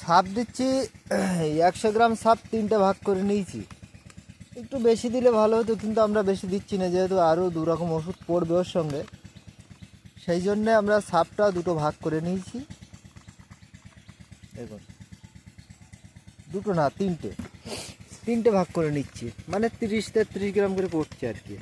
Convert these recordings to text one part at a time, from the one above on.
সাপ দিচ্ছি 100 গ্রাম সাপ 3টে ভাগ করে নিয়েছি। একটু বেশি দিলে ভালো হতো, কিন্তু আমরা বেশি দিচ্ছি না, যেহেতু আরও 2 রকম ওষুধ পড়বে ওর সঙ্গে, সেই জন্যে আমরা সাপটা 2টো ভাগ করে নিয়েছি। দেখুন, 2টো না 3টে ভাগ করে নিচ্ছি, মানে 30-33 গ্রাম করে পড়ছে আর কি।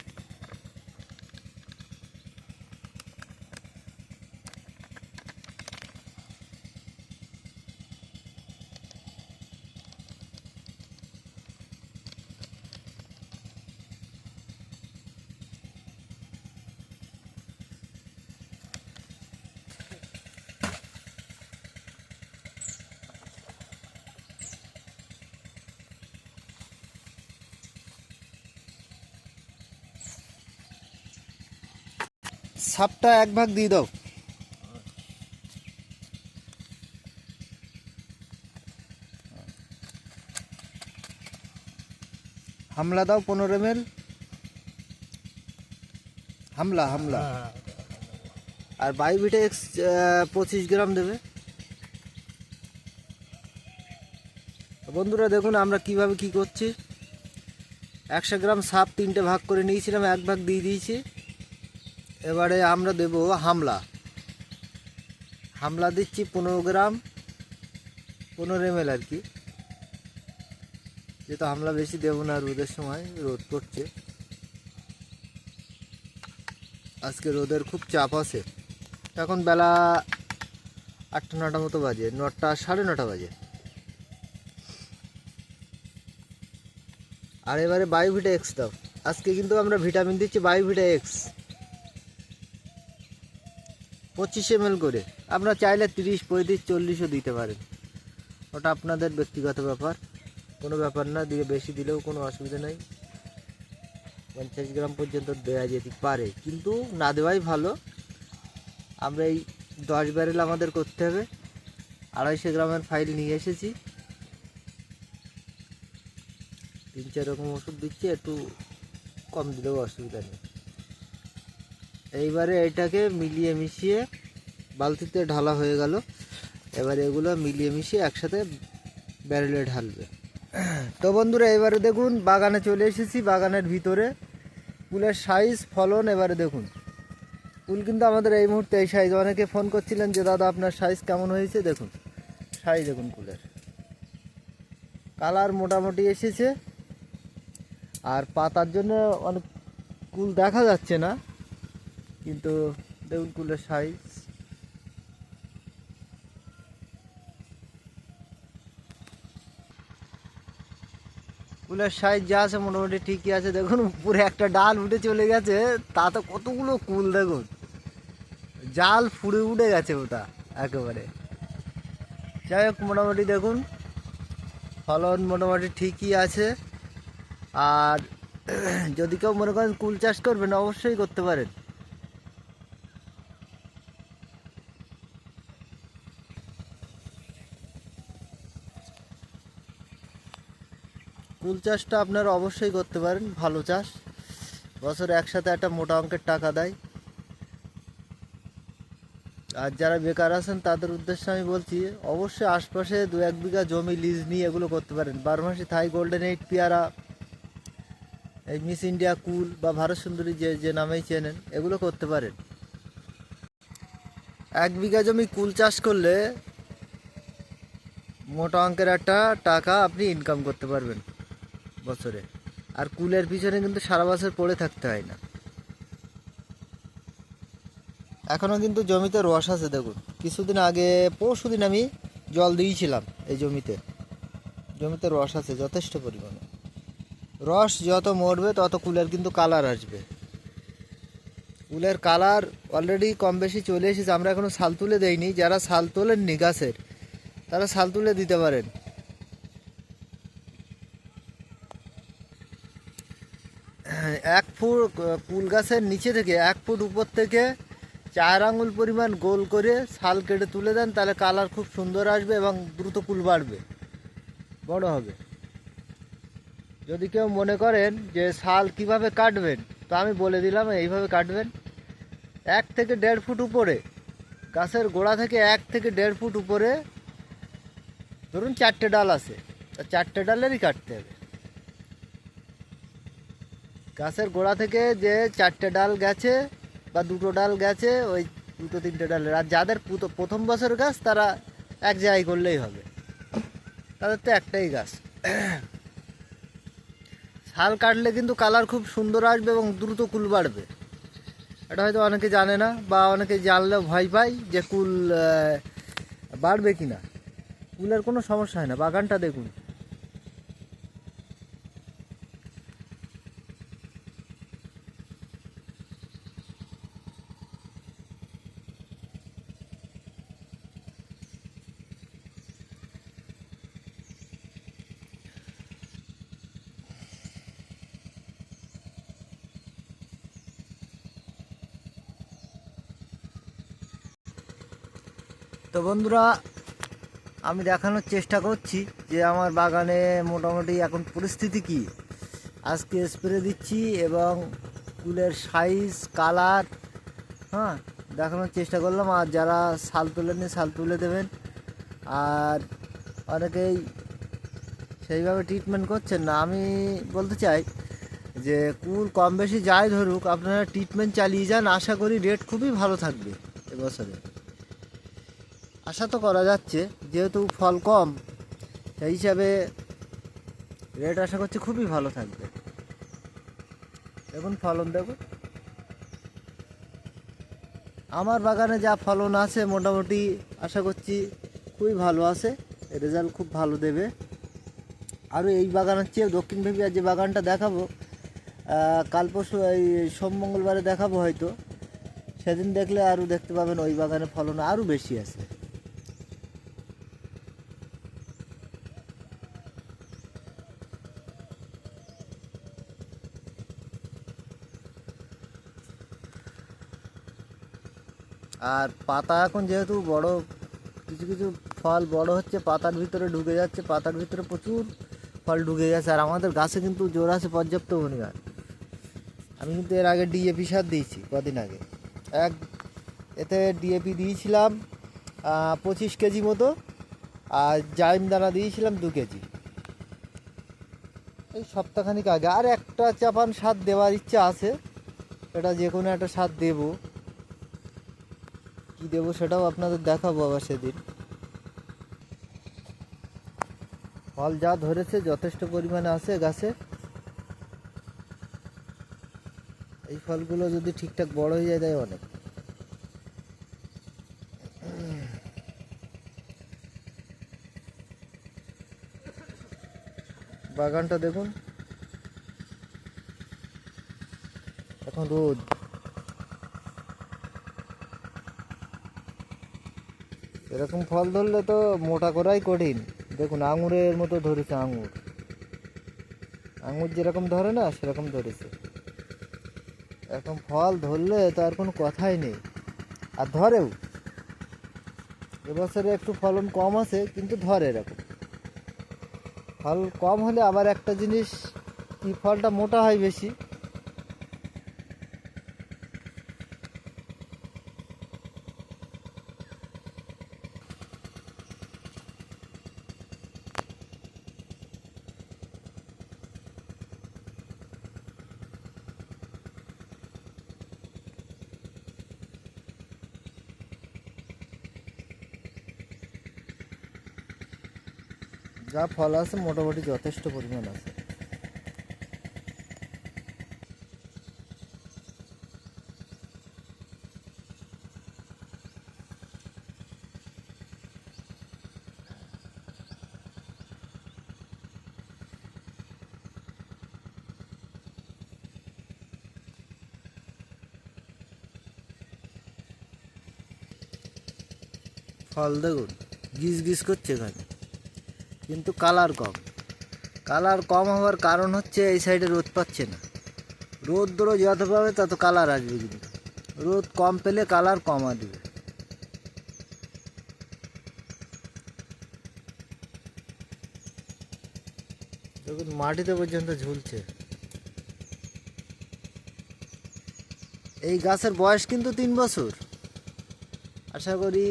সাপটা 1 ভাগ দিয়ে দাও। হামলা দাও 15 ml। হামলা আর বায়োভিটা-এক্স 25 গ্রাম দেবে। বন্ধুরা দেখুন আমরা কিভাবে কি করছি। 100 গ্রাম সাপ 3টে ভাগ করে নিয়েছিলাম, 1 ভাগ দিয়ে দিয়েছি। এবারে আমরা দেব হামলা দিচ্ছি 15 গ্রাম, 15 ml আর কি, যেহেতু হামলা বেশি দেবো না, রোদের সময় রোদ পড়ছে, আজকে রোদের খুব চাপ আছে। এখন বেলা 8-9টা মতো বাজে, 9টা 9:30 বাজে। আর এবারে বায়োভিটা-এক্স দাও। আজকে কিন্তু আমরা ভিটামিন দিচ্ছি বায়োভিটা-এক্স 25 ml করে। আপনারা চাইলে 30, 35, 40ও দিতে পারেন, ওটা আপনাদের ব্যক্তিগত ব্যাপার, কোনো ব্যাপার না। দিয়ে বেশি দিলেও কোনো অসুবিধা নেই, 50 গ্রাম পর্যন্ত দেওয়া যেতে পারে, কিন্তু না দেওয়াই ভালো। আমরা এই 10 ব্যারেল আমাদের করতে হবে, 250 গ্রামের ফাইল নিয়ে এসেছি। 3-4 রকম ওষুধ দিচ্ছি, একটু কম দিলেও অসুবিধা নেই। এইবারে এটাকে মিলিয়ে মিশিয়ে বালতিতে ঢালা হয়ে গেল। এবারে এগুলো মিলিয়ে মিশিয়ে একসাথে ব্যারেলে ঢালবে। তো বন্ধুরা এবারে দেখুন বাগানে চলে এসেছি। বাগানের ভিতরে ফুলের সাইজ, ফলন এবারে দেখুন। ফুল কিন্তু আমাদের এই মুহূর্তে এই সাইজ। অনেকে ফোন করছিলেন যে দাদা আপনার সাইজ কেমন হয়েছে, দেখুন সাইজ দেখুন ফুলের। কালার মোটামুটি এসেছে, আর পাতার জন্য অনেক কুল দেখা যাচ্ছে না, কিন্তু দেখুন কুলের সাইজ। কুলের সাইজ যা আছে মোটামুটি ঠিকই আছে। দেখুন উপরে একটা ডাল উঠে চলে গেছে, তাতে কতগুলো কুল দেখুন, জাল ফুড়ে উঠে গেছে ওটা একেবারে। যাই হোক মোটামুটি দেখুন ফলন মোটামুটি ঠিকই আছে। আর যদি কেউ মনে করেন কুল চাষ করবেন অবশ্যই করতে পারেন। কুল চাষটা আপনারা অবশ্যই করতে পারেন, ভালো চাষ, বছরে একসাথে একটা মোটা অঙ্কের টাকা দেয়। আর যারা বেকার আছেন তাদের উদ্দেশ্যে আমি বলছি অবশ্যই আশপাশে 2-1 বিঘা জমি লিজ নিয়ে এগুলো করতে পারেন। 12 মাসি থাই গোল্ডেন 8 পেয়ারা, এই মিস ইন্ডিয়া কুল বা ভারত সুন্দরী যে নামেই চেনেন, এগুলো করতে পারেন। 1 বিঘা জমি কুল চাষ করলে মোটা অঙ্কের একটা টাকা আপনি ইনকাম করতে পারবেন বছরে। আর কুলের পিছনে কিন্তু সারা বছর পড়ে থাকতে হয় না। এখনও কিন্তু জমিতে রস আছে দেখুন। কিছুদিন আগে পরশুদিন আমি জল দিয়েছিলাম এই জমিতে রস আছে যথেষ্ট পরিমাণে। রস যত মরবে তত কুলের কিন্তু কালার আসবে। কুলের কালার অলরেডি কম বেশি চলে এসেছে। আমরা এখনও ছাল তুলে দেইনি, যারা ছাল তোলেননি গাছের তারা ছাল তুলে দিতে পারেন। এক ফুট কুল গাছের নিচে থেকে 1 ফুট উপর থেকে 4 আঙুল পরিমাণ গোল করে ছাল কেটে তুলে দেন, তাহলে কালার খুব সুন্দর আসবে এবং দ্রুত কুল বাড়বে, বড় হবে। যদি কেউ মনে করেন যে ছাল কিভাবে কাটবেন, তো আমি বলে দিলাম এইভাবে কাটবেন। 1 থেকে 1.5 ফুট উপরে, গাছের গোড়া থেকে 1 থেকে 1.5 ফুট উপরে ধরুন 4টে ডাল আছে, তা 4টে ডালেরই কাটতে হবে। গাছের গোড়া থেকে যে 4টে ডাল গেছে বা 2টো ডাল গেছে, ওই 2-3টে ডালের। আর যাদের প্রথম বছর গাছ তারা এক জায়গায় করলেই হবে, তাদের তো একটাই গাছ। শাল কাটলে কিন্তু কালার খুব সুন্দর আসবে এবং দ্রুত কুল বাড়বে। এটা হয়তো অনেকে জানে না, বা অনেকে জানলেও ভয় পায় যে কুল বাড়বে কি না। কুলের কোনো সমস্যা হয় না, বাগানটা দেখুন। তো বন্ধুরা, আমি দেখানোর চেষ্টা করছি যে আমার বাগানে মোটামুটি এখন পরিস্থিতি কি। আজকে স্প্রে দিচ্ছি এবং ফুলের সাইজ, কালার, হ্যাঁ, দেখানোর চেষ্টা করলাম। আর যারা শাল তোলেননি শাল তুলে দেবেন। আর অনেকেই সেইভাবে ট্রিটমেন্ট করছেন না। আমি বলতে চাই যে কুল কম বেশি যাই ধরুক, আপনারা ট্রিটমেন্ট চালিয়ে যান, আশা করি রেট খুবই ভালো থাকবে এবছরে। আশা তো করা যাচ্ছে, যেহেতু ফল কম, সেই হিসাবে রেট আশা করছি খুবই ভালো থাকবে। দেখুন ফলন দেখুন, আমার বাগানে যা ফলন আছে মোটামুটি আশা করছি খুবই ভালো আছে, রেজাল্ট খুব ভালো দেবে। আরও এই বাগানের চেয়ে দক্ষিণ ভেবিয়ার যে বাগানটা দেখাবো কাল পরশু, এই সোম মঙ্গলবারে দেখাবো হয়তো, সেদিন দেখলে আরও দেখতে পাবেন ওই বাগানে ফলন আরও বেশি আছে। আর পাতা এখন যেহেতু বড়, কিছু কিছু ফল বড় হচ্ছে, পাতার ভিতরে ঢুকে যাচ্ছে, পাতার ভিতরে প্রচুর ফল ঢুকে গেছে। আর আমাদের গাছে কিন্তু জোর আছে পর্যাপ্ত পরিমাণ। আমি কিন্তু এর আগে ডিএপি সার দিয়েছি কদিন আগে, এতে ডিএপি দিয়েছিলাম 25 কেজি মতো, আর জাইম দানা দিয়েছিলাম 2 কেজি এই সপ্তাহখানিক আগে। আর একটা চাপান সার দেওয়ার ইচ্ছা আছে, এটা যে কোনো একটা সার দেবো। কী দেবো সেটাও আপনাদের দেখাবো আবার সেদিন। ফল যা ধরেছে যথেষ্ট পরিমাণে আছে গাছে। এই ফলগুলো যদি ঠিকঠাক বড় হয়ে যায় তাই অনেক। বাগানটা দেখুন, এখন রোদ। এরকম ফল ধরলে তো মোটা করাই কঠিন। দেখুন আঙুরের মতো ধরেছে, আঙুর আঙুর যেরকম ধরে না সেরকম ধরেছে। এরকম ফল ধরলে তো আর কোনো কথাই নেই, আর ধরেও। এবছরে একটু ফলন কম আছে কিন্তু ধরে। এরকম ফল কম হলে আবার একটা জিনিস, কি ফলটা মোটা হয় বেশি। যা ফল আছে মোটামুটি যথেষ্ট পরিমাণ আছে। ফল দেখুন গিজ গিজ করছে এখানে, কিন্তু কালার কম। কালার কম হওয়ার কারণ হচ্ছে এই সাইডে রোদ পাচ্ছে না। রোদ ধরো যত পাবে তত কালার আসবে, কিন্তু রোদ কম পেলে কালার কম আসবে। দেখুন মাটিতে পর্যন্ত ঝুলছে। এই গাছের বয়স কিন্তু 3 বছর। আশা করি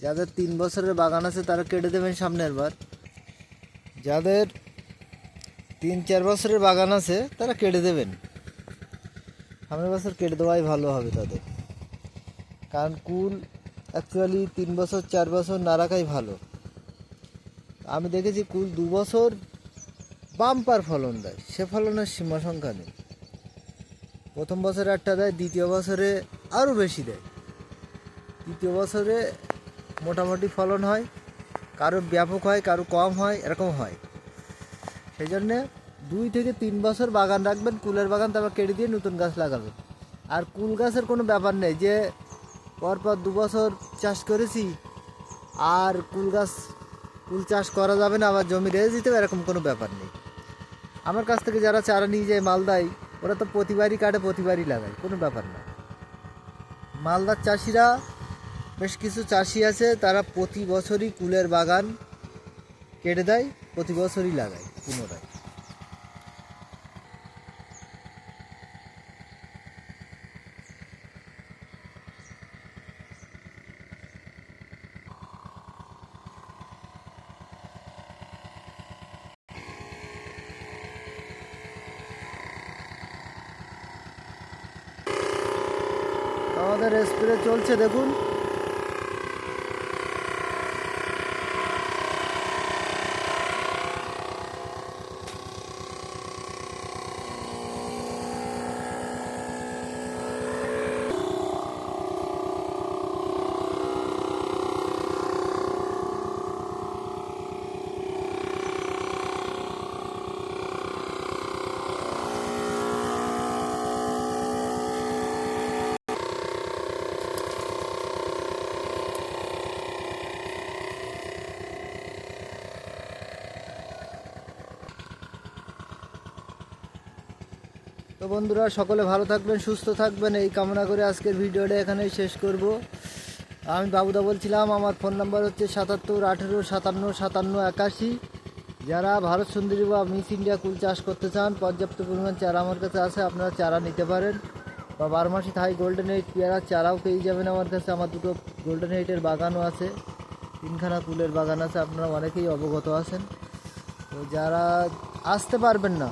যাদের 3 বছরের বাগান আছে তারা কেটে দেবেন সামনের বার। যাদের 3-4 বছরের বাগান আছে তারা কেটে দেবেন, সামনের বছর কেটে দেওয়াই ভালো হবে তাদের। কারণ কুল অ্যাকচুয়ালি 3 বছর 4 বছর না রাখাই ভালো। আমি দেখেছি কুল 2 বছর বাম্পার ফলন দেয়, সে ফলনের সীমা সংখ্যা নেই। প্রথম বছরে একটা দেয়, দ্বিতীয় বছরে আরও বেশি দেয়, তৃতীয় বছরে মোটামুটি ফলন হয়, কারো ব্যাপক হয় কারো কম হয়, এরকম হয়। সেই জন্যে 2 থেকে 3 বছর বাগান রাখবেন কুলের বাগান, তারপর কেটে দিয়ে নতুন গাছ লাগাবেন। আর কুল গাছের কোনো ব্যাপার নেই যে পরপর 2 বছর চাষ করেছি আর কুল চাষ করা যাবে না, আবার জমি রেজে দিতে হবে, এরকম কোনো ব্যাপার নেই। আমার কাছ থেকে যারা চারা নিয়ে যায় মালদায়, ওরা তো প্রতিবারই কাটে প্রতিবারই লাগায়, কোনো ব্যাপার না। মালদার চাষিরা বেশ কিছু চাষি আছে তারা প্রতি বছরই কুলের বাগান কেটে দেয়, প্রতি বছরই লাগায় পুনরায়। আমাদের স্প্রে চলছে দেখুন। তো বন্ধুরা সকলে ভালো থাকবেন, সুস্থ থাকবেন, এই কামনা করে আজকের ভিডিওটা এখানেই শেষ করব। আমি বাবুদা বলছিলাম, আমার ফোন নাম্বার হচ্ছে 77 18 57 57 81। যারা ভারত সুন্দরী বা মিস ইন্ডিয়া কুল চাষ করতে চান, পর্যাপ্ত পরিমাণ চারা আমার কাছে আছে, আপনারা চারা নিতে পারেন। বা 12 মাসি থাই গোল্ডেন এইট পেয়ারার চারাও পেয়ে যাবেন আমার কাছে। আমার দুটো গোল্ডেন এইটের বাগানও আছে, 3খানা কুলের বাগান আছে, আপনারা অনেকেই অবগত আছেন। তো যারা আসতে পারবেন না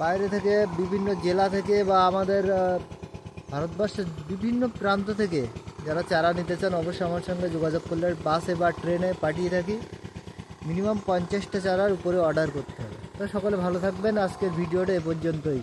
বাইরে থেকে, বিভিন্ন জেলা থেকে বা আমাদের ভারতবর্ষের বিভিন্ন প্রান্ত থেকে যারা চারা নিতে চান, অবশ্যই আমার সঙ্গে যোগাযোগ করলে বাসে বা ট্রেনে পাঠিয়ে থাকি। মিনিমাম 50টা চারার উপরে অর্ডার করতে হবে। তো সকলে ভালো থাকবেন, আজকের ভিডিওটা এ পর্যন্তই।